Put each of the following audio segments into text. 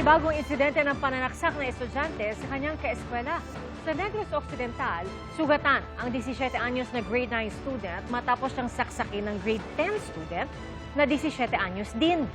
Panibagong insidente ng pananaksak na estudyante sa kanyang kaeskwela. Sa Negros Occidental, sugatan ang 17 anyos na grade 9 student matapos siyang saksakin ng grade 10 student na 17 anyos din.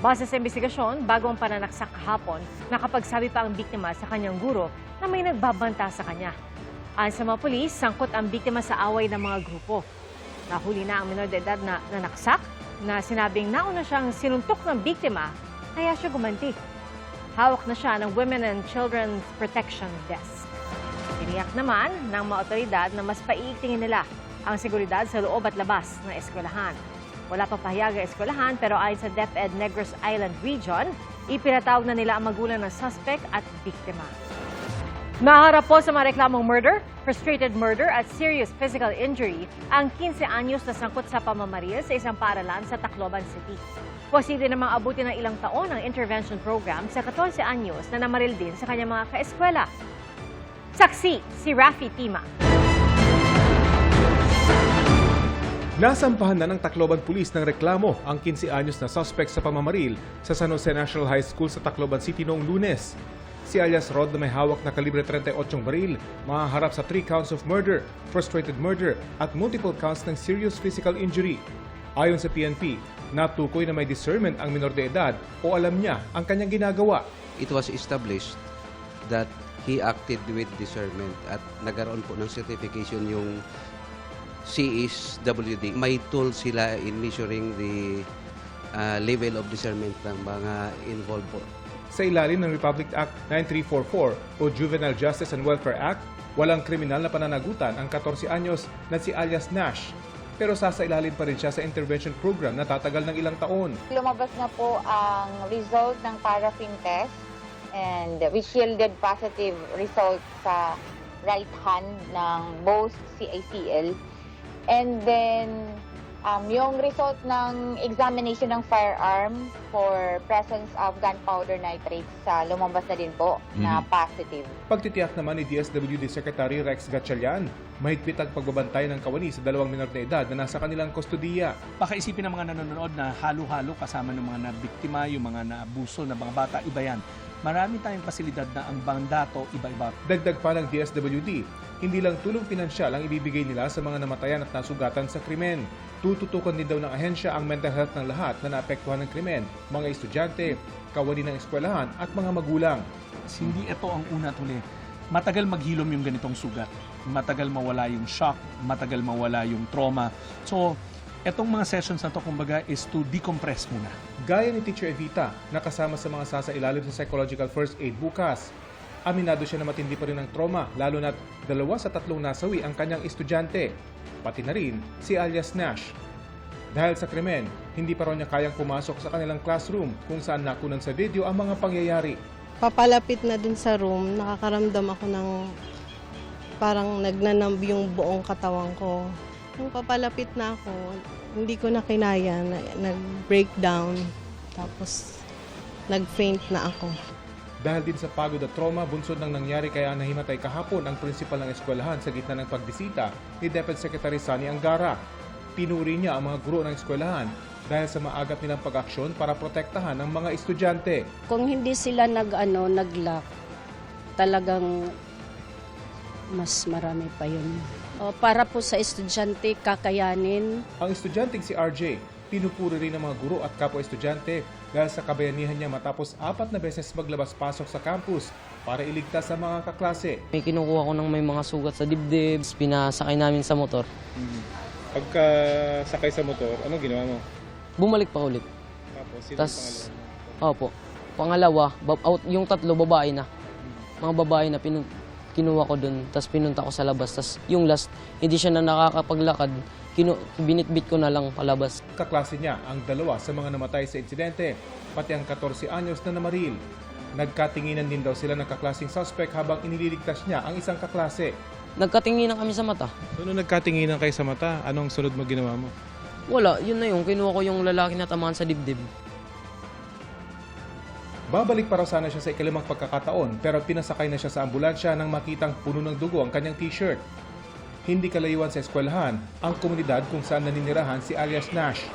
Base sa investigasyon, bago ang pananaksak kahapon, nakapagsabi pa ang biktima sa kanyang guro na may nagbabanta sa kanya. Ayon sa mga pulis, sangkot ang biktima sa away ng mga grupo. Nahuli na ang minor de edad na nanaksak na sinabing nauna siyang sinuntok ng biktima kaya siya gumanti. Hawak na siya ng Women and Children's Protection Desk. Tiniyak naman ng mga otoridad na mas paiigtingin nila ang seguridad sa loob at labas ng eskwelahan. Wala pa pahayag ang eskwelahan pero ayon sa DepEd Negros Island Region, ipinatawag na nila ang magulang ng suspect at biktima. Naharap po sa mga reklamong murder, frustrated murder at serious physical injury ang 15 anyos na sangkot sa pamamaril sa isang paaralan sa Tacloban City. Posible namang abutin ng ilang taon ang intervention program sa 14 anyos na namaril din sa kanyang mga kaeskwela. Saksi si Rafi Tima. Nasampahan na ng Tacloban Police ng reklamo ang 15 anyos na suspect sa pamamaril sa San Jose National High School sa Tacloban City noong Lunes. Si alias Rod na may hawak na kalibre 38 baril, mahaharap sa 3 counts of murder, frustrated murder at multiple counts ng serious physical injury. Ayon sa PNP, natukoy na may discernment ang minor de edad o alam niya ang kanyang ginagawa. It was established that he acted with discernment at nagkaroon po ng certification yung CSWD. May tools sila in measuring the level of discernment ng mga involved po. Sa ilalim ng Republic Act 9344 o Juvenile Justice and Welfare Act, walang kriminal na pananagutan ang 14 anyos na si alias Nash. Pero sasailalim pa rin siya sa intervention program na tatagal ng ilang taon. Lumabas na po ang result ng paraffin test and which yielded positive result sa right hand ng both CICL. And then, yung result ng examination ng firearm for presence of gunpowder nitrates lumabas na din po na positive. Pagtitiyak naman ni DSWD Secretary Rex Gatchalian, mahigpit ang pagbabantay ng kawani sa 2 minor na edad na nasa kanilang kustodiya. Pakaisipin ng mga nanonood na halo-halo kasama ng mga nabiktima, yung mga naabuso na mga bata, iba yan. Marami tayong pasilidad na ang bangdato, iba-iba. Dagdag pa ng DSWD, hindi lang tulong pinansyal ang ibibigay nila sa mga namatayan at nasugatan sa krimen. Tututukan din daw ng ahensya ang mental health ng lahat na naapektuhan ng krimen, mga estudyante, kawani ng eskwelahan at mga magulang. Hindi ito ang una tuli. Matagal maghilom yung ganitong sugat. Matagal mawala yung shock, matagal mawala yung trauma. So, etong mga sessions na to kumbaga is to decompress muna. Gaya ni Teacher Evita, nakasama sa mga sasailalim sa psychological first aid bukas. Aminado siya na matindi pa rin ang trauma, lalo na't 2 sa 3 nasawi ang kanyang estudyante. Pati na rin si alias Nash. Dahil sa krimen, hindi pa raw niya kayang pumasok sa kanilang classroom kung saan nakunan sa video ang mga pangyayari. Papalapit na dun sa room, nakakaramdam ako ng parang nagnanamb yung buong katawan ko. Nung papalapit na ako, hindi ko na kinaya, nag-breakdown, tapos nag-faint na ako. Dahil din sa pagod at trauma, bunsod ng nangyari kaya nahimatay kahapon ang prinsipal ng eskwelahan sa gitna ng pagbisita ni DepEd Secretary Sunny Angara. Pinuri niya ang mga guro ng eskwelahan dahil sa maagap nilang pag-aksyon para protektahan ang mga estudyante. Kung hindi sila nag-lock, talagang mas marami pa yun. Para po sa estudyante, kakayanin. Ang estudyanteng si RJ, pinupuri rin ng mga guro at kapwa-estudyante dahil sa kabayanihan niya matapos 4 na beses maglabas-pasok sa campus para iligtas sa mga kaklase. May kinukuha ko ng may mga sugat sa dibdib, pinasakay namin sa motor. Pagka sakay sa motor, ano ginawa mo? Bumalik pa ulit. Tapos, sino Tas, opo. Pangalawa, yung 3 babae na. Mga babae na kinuha ko dun, tapos pinunta ko sa labas. Tapos yung last, hindi siya na nakakapaglakad, binitbit ko na lang palabas. Kaklase niya ang 2 sa mga namatay sa insidente, pati ang 14 anyos na namaril. Nagkatinginan din daw sila ng kaklaseng suspect habang inililigtas niya ang isang kaklase. Nagkatinginan kami sa mata. So, nung nagkatinginan kayo sa mata, anong sunod mo ginawa mo? Wala, yun na yung kinuha ko yung lalaki na tamaan sa dibdib. Babalik para sana siya sa ikalimang pagkakataon pero pinasakay na siya sa ambulansya nang makitang puno ng dugo ang kanyang t-shirt. Hindi kalayuan sa eskwelahan ang komunidad kung saan naninirahan si alias Nash.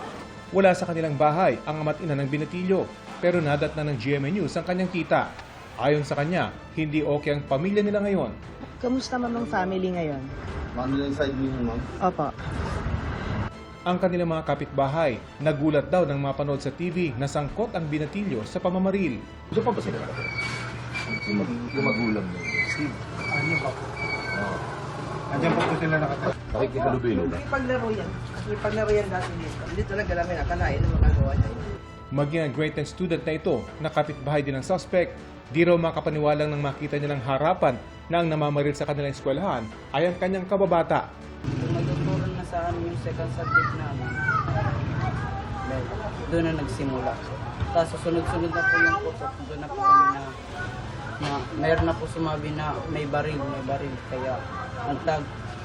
Wala sa kanilang bahay ang ama't ina ng binatilyo pero nadat na ng GMA News ang kanyang kita. Ayon sa kanya, hindi okay ang pamilya nila ngayon. Kamusta mamang family ngayon? Family side niyo, ma'am? Opo. Ang kanilang mga kapitbahay, nagulat daw nang mapanood sa TV na sangkot ang binatilyo sa pamamaril. Gusto pa ba sila? Yung magulang mo. Ano ba? Andiyan pa po sila nakatira. Nakikihalubilo ba? Paglaro yan. Paglaro yan dati dito. Hindi talaga namin akalain na magagawa niya. Maging ang grade 10 student na ito, na kapitbahay din ng suspect, di raw makapaniwalang nang makita nilang harapan na ang namamaril sa kanilang eskwelahan ay ang kanyang kababata. Magtuturo na sa amin yung second subject namin. Doon na nagsimula. Tapos sunod-sunod na po yung course. Doon na po kami na mayroon na po sumabi na may baril. Kaya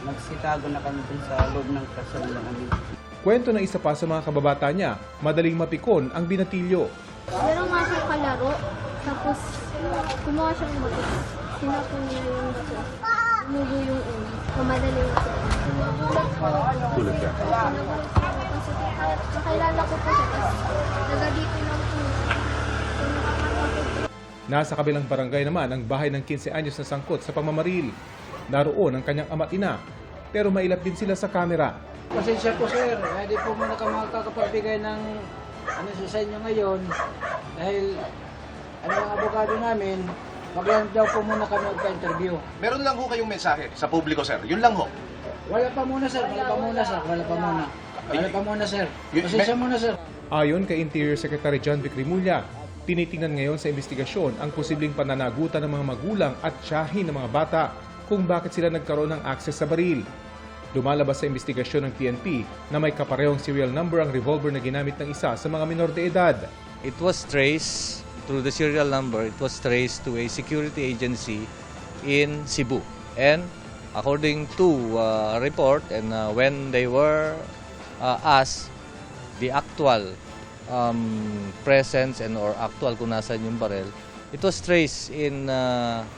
nagsitago na kami dun sa loob ng klaseng namin. Kwento ng isa pa sa mga kababata niya, madaling mapikon ang binatilyo. Meron nga siyang kalaro, tapos kumuha siyang bato. Sinapon niya yung bato. Nugo yung ulo. Kumadali na siya. Tulad ka? Nakilala ko po siya. Tapos nagadito lang po. Nasa kabilang barangay naman ang bahay ng 15 anyos na sangkot sa pamamaril. Naroon ang kanyang ama at ina, pero mailap din sila sa kamera. Pasensya po sir, hindi po muna ka makakapagbigay ng sa inyo ngayon. Dahil ang abogado namin, maglaan daw po muna kami magpa-interview. Meron lang ho kayong mensahe sa publiko, sir. Yun lang ho. Wala pa muna sir. Pasensya muna sir. Ayon kay Interior Secretary John Vic Rimulya, tinitingnan ngayon sa investigasyon ang posibleng pananagutan ng mga magulang at tiyahin ng mga bata kung bakit sila nagkaroon ng access sa baril. Lumalabas sa investigasyon ng PNP na may kaparehong serial number ang revolver na ginamit ng isa sa mga minor de edad. It was traced through the serial number. It was traced to a security agency in Cebu. And according to report and when they were asked the actual presence and or actual kung nasan yung barrel, it was traced in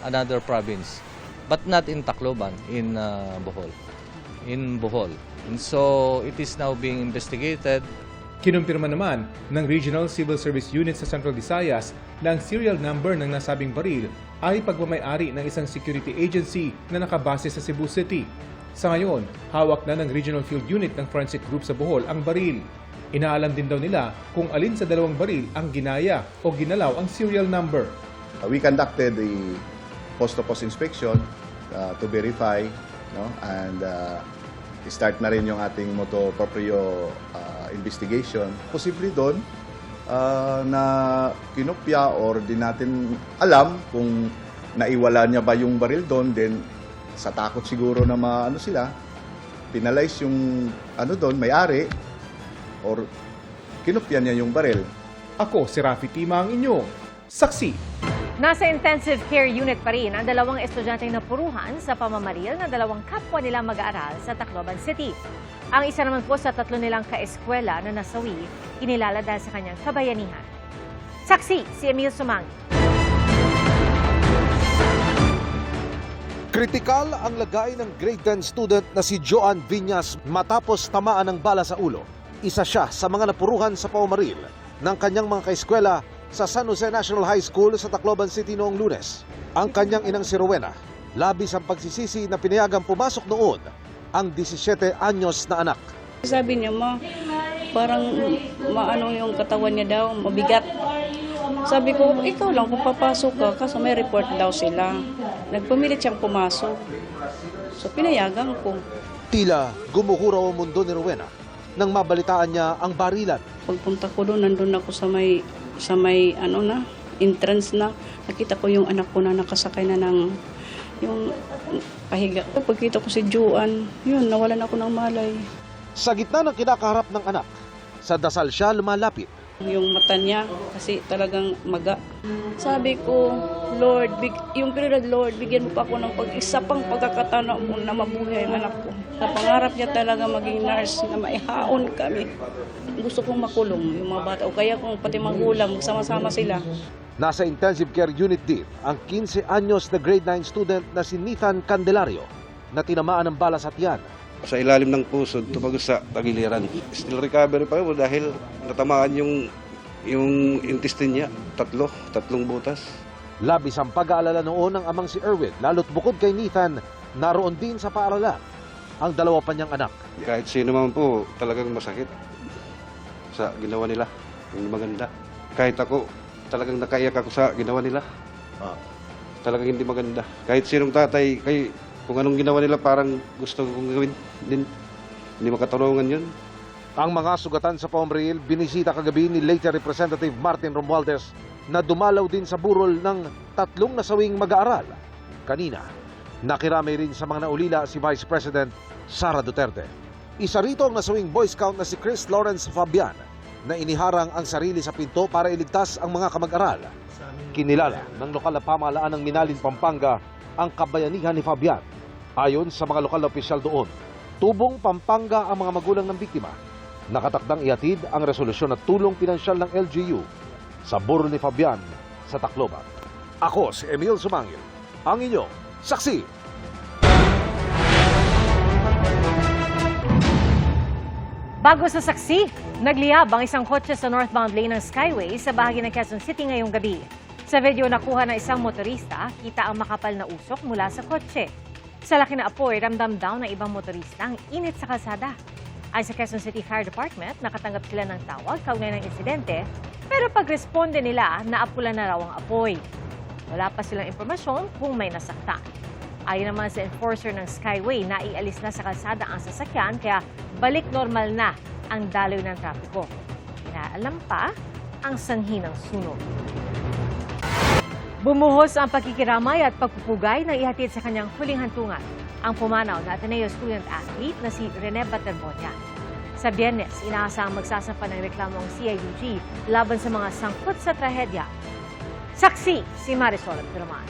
another province, but not in Tacloban, in Bohol. And so it is now being investigated. Kinumpirma naman ng Regional Civil Service Unit sa Central Visayas na ang serial number ng nasabing baril ay pagmamay-ari ng isang security agency na nakabase sa Cebu City. Sa ngayon, hawak na ng Regional Field Unit ng Forensic Group sa Bohol ang baril. Inaalam din daw nila kung alin sa dalawang baril ang ginaya o ginalaw ang serial number. We conducted the post-to-post inspection to verify, no, and start na rin yung ating motu proprio investigation. Posible doon na kinopya or di natin alam kung naiwala niya ba yung baril doon, then sa takot siguro na maano sila, penalize yung doon, may-ari, or kinopya niya yung baril. Ako si Rafi Tima ang inyong saksi. Nasa intensive care unit pa rin ang dalawang estudyanteng napuruhan sa pamamaril ng dalawang kapwa nilang mag-aaral sa Tacloban City. Ang isa naman po sa 3 nilang kaeskwela na nasawi, kinilala dahil sa kanyang kabayanihan. Saksi si Emil Sumang. Kritikal ang lagay ng grade 10 student na si Joan Viñas matapos tamaan ng bala sa ulo. Isa siya sa mga napuruhan sa pamamaril ng kanyang mga kaeskwela sa San Jose National High School sa Tacloban City noong Lunes. Ang kanyang inang si Rowena, labis ang pagsisisi na pinayagang pumasok noon ang 17 anyos na anak. Sabi niya, parang maano yung katawan niya daw, mabigat. Sabi ko, ikaw lang kung papasok ka, kaso may report daw sila. Nagpumilit siyang pumasok. So pinayagan ko. Tila gumuhuraw ang mundo ni Rowena nang mabalitaan niya ang barilan. Pagpunta ko doon, nandun ako sa may entrance na. Nakita ko yung anak ko na nakasakay na ng yung pahiga. Pagkita ko si Joan, yun, nawalan ako ng malay. Sa gitna ng kinakaharap ng anak, sa dasal siya lumalapit. Yung mata niya, kasi talagang maga. Sabi ko, Lord, yung prioridad, Lord, bigyan mo pa ako ng isa pang pagkakataon na mabuhay ang anak ko. Sa pangarap niya talaga maging nurse na maihaon kami. Gusto kong makulong yung mga bata o kaya kung pati magulang, magsama-sama sila. Nasa intensive care unit din ang 15 anyos na grade 9 student na si Nathan Candelario na tinamaan ng bala sa tiyan. Sa ilalim ng puso, tumagos sa tagiliran. Still recovery pa yun dahil natamaan yung Yung intestine niya, tatlong butas. Labis ang pag-aalala noon ng amang si Erwin, lalo't bukod kay Nathan, naroon din sa paaralan ang dalawa pa niyang anak. Kahit sino man po, talagang masakit sa ginawa nila. Hindi maganda. Kahit ako, talagang nakaiyak ako sa ginawa nila. Talagang hindi maganda. Kahit sinong tatay, kung anong ginawa nila, parang gusto kong gawin din. Hindi makatulungan yun. Ang mga sugatan sa pamamaril, binisita kagabi ni late Representative Martin Romualdez na dumalaw din sa burol ng 3 nasawing mag-aaral. Kanina, nakiramay rin sa mga naulila si Vice President Sara Duterte. Isa rito ang nasawing Boy Scout na si Chris Lawrence Fabian na iniharang ang sarili sa pinto para iligtas ang mga kamag-aral. Kinilala ng lokal na pamahalaan ng Minalin, Pampanga ang kabayanihan ni Fabian. Ayon sa mga lokal na opisyal doon, tubong Pampanga ang mga magulang ng biktima. Nakatakdang ihatid ang resolusyon at tulong pinansyal ng LGU sa burol ni Fabian sa Tacloban. Ako si Emil Sumangil, ang inyong saksi. Bago sa saksi, nagliyab ang isang kotse sa northbound lane ng Skyway sa bahagi ng Quezon City ngayong gabi. Sa video nakuha ng isang motorista, kita ang makapal na usok mula sa kotse. Sa laki na apoy, ramdam daw ng ibang motorista ang init sa kalsada. Ay sa Quezon City Fire Department, nakatanggap sila ng tawag kaugnay ng insidente, pero pag-responde nila, naapulan na raw ang apoy. Wala pa silang impormasyon kung may nasaktan. Ayon naman sa enforcer ng Skyway, naialis na sa kalsada ang sasakyan kaya balik normal na ang daloy ng trapiko. Inaalam pa ang sanhi ng sunog. Bumuhos ang pagkikiramay at pagpupugay na ihatid sa kanyang huling hantungan ang pumanaw na Ateneo student athlete na si Rene Baterbonia. Sa Biyernes, inaasahang magsasampa ng reklamo ang CIDG laban sa mga sangkot sa trahedya. Saksi si Marisol Abduraman.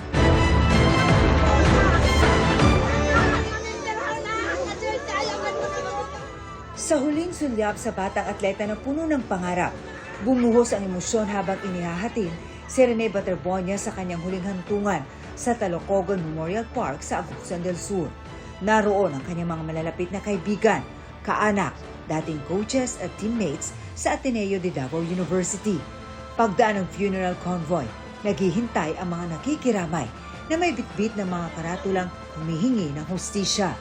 Sa huling sulyap sa batang atleta na puno ng pangarap, bumuhos ang emosyon habang inihahatid si Rene Baterbonia sa kanyang huling hantungan sa Talocogon Memorial Park sa Agusan del Sur. Naroon ang kanyang mga malalapit na kaibigan, kaanak, dating coaches at teammates sa Ateneo de Davao University. Pagdaan ng funeral convoy, naghihintay ang mga nakikiramay na may bitbit ng mga karatulang humihingi ng hustisya.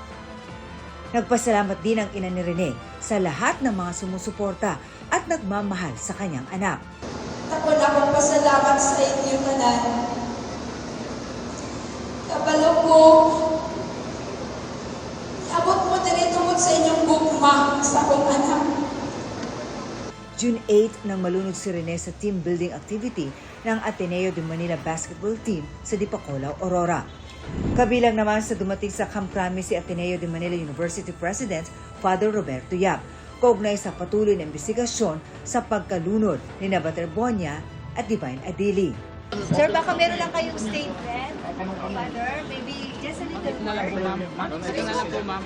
Nagpasalamat din ang ina ni Rene sa lahat ng mga sumusuporta at nagmamahal sa kanyang anak. Ako na akong pasalamat sa inyo tanan. Kabalo ko, abot mo din tungkol sa inyong gugma sa akong anak. June 8 nang malunod si Rene sa team building activity ng Ateneo de Manila basketball team sa Dipakolaw, Aurora. Kabilang naman sa dumating sa Camp Crame si Ateneo de Manila University President Father Roberto Yap, kaugnay sa patuloy na investigasyon sa pagkalunod ni Baterbonia at Divine Adili. Sir, baka meron lang kayong statement. Father, maybe just a little more. Teka lang po, ma'am.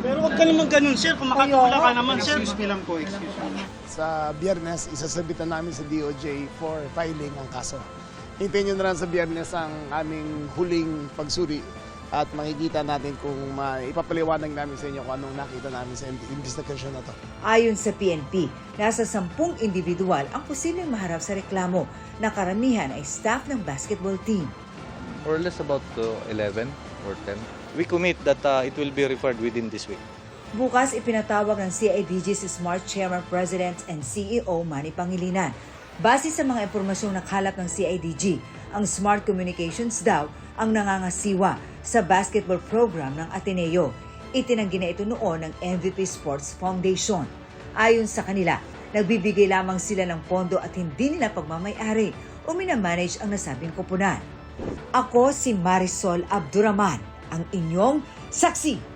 Pero huwag ka naman ganun, sir. Kung makatula ka naman, sir. Excuse me lang po, excuse me. Sa Biyernes, isasabitan namin sa DOJ for filing ang kaso. Hintayin nyo na lang sa Biyernes ang aming huling pagsuri at makikita natin kung ipapaliwanag namin sa inyo kung anong nakita namin sa investigation na to. Ayon sa PNP, nasa 10 individual ang posibleng maharap sa reklamo na karamihan ay staff ng basketball team. Or less about 11 or 10. We commit that it will be referred within this week. Bukas ipinatawag ng CIDG si Smart Chairman, President and CEO Manny Pangilinan. Base sa mga impormasyong nakalap ng CIDG, ang Smart Communications daw ang nangangasiwa sa basketball program ng Ateneo. Itinanggi na ito noon ng MVP Sports Foundation. Ayon sa kanila, nagbibigay lamang sila ng pondo at hindi nila pagmamay-ari o minamanage ang nasabing koponan. Ako si Marisol Abduraman, ang inyong saksi.